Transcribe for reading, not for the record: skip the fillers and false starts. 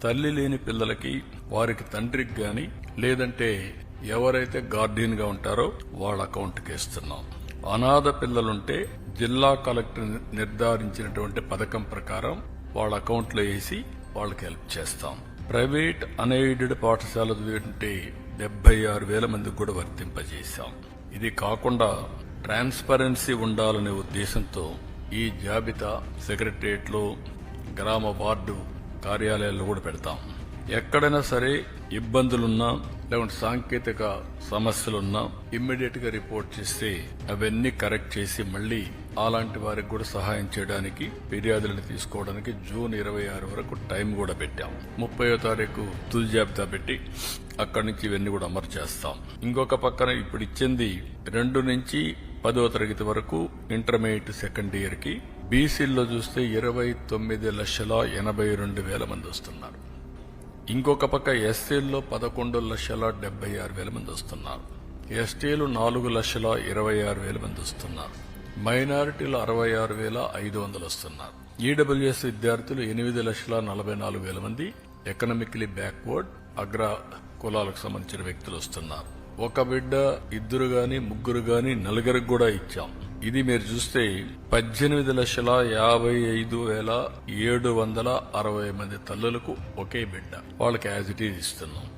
తల్లి లేని పిల్లలకి వారికి తండ్రికి గాని లేదంటే ఎవరైతే గార్డియన్ గా ఉంటారో వాళ్ళ అకౌంట్కి ఇస్తున్నాం. అనాథ పిల్లలుంటే జిల్లా కలెక్టర్ నిర్ధారించినటువంటి పథకం ప్రకారం వాళ్ళ అకౌంట్లో వేసి వాళ్ళకి హెల్ప్ చేస్తాం. ప్రైవేట్ అన్ఎయిడెడ్ పాఠశాలలు ఉంటే 76,000 మందికి కూడా వర్తింపజేశాం. ఇది కాకుండా ట్రాన్స్పరెన్సీ ఉండాలనే ఉద్దేశంతో ఈ జాబితా సెక్రటరియట్లో, గ్రామ వార్డు కార్యాలయాల్లో కూడా పెడతాం. ఎక్కడైనా సరే ఇబ్బందులున్నా లేకుంటే సాంకేతిక సమస్యలున్నా ఇమ్మీడియట్ గా రిపోర్ట్ చేస్తే అవన్నీ కరెక్ట్ చేసి మళ్లీ అలాంటి వారికి కూడా సహాయం చేయడానికి ఫిర్యాదులను తీసుకోవడానికి జూన్ 26 వరకు టైం కూడా పెట్టాం. 30వ తారీఖు తుది జాబితా పెట్టి అక్కడి నుంచి ఇవన్నీ కూడా అమలు చేస్తాం. ఇంకొక పక్కన ఇప్పుడు ఇచ్చింది 2 నుంచి 10వ తరగతి వరకు ఇంటర్మీడియట్ సెకండ్ ఇయర్ కి బీసీల్లో చూస్తే 29,82,000 మంది వస్తున్నారు. ఇంకొక పక్క ఎస్సీల్లో 11,76,000 మంది వస్తున్నారు. ఎస్టీలు 4,26,000 మంది వస్తున్నారు. మైనారిటీలు 66,500 వస్తున్నారు. ఈడబ్ల్యూఎస్ విద్యార్థులు 8,44,000 మంది ఎకనామికలీ బ్యాక్వర్డ్ అగ్ర కులాలకు సంబంధించిన వ్యక్తులు వస్తున్నారు. ఒక బిడ్డ, 2 గాని 3 గాని 4 కూడా ఇచ్చాం. ఇది మీరు చూస్తే 18,55,760 మంది తల్లులకు ఒకే బిడ్డ వాళ్ళకి యాజ్ ఇట్ ఈజ్ ఇస్తున్నాం.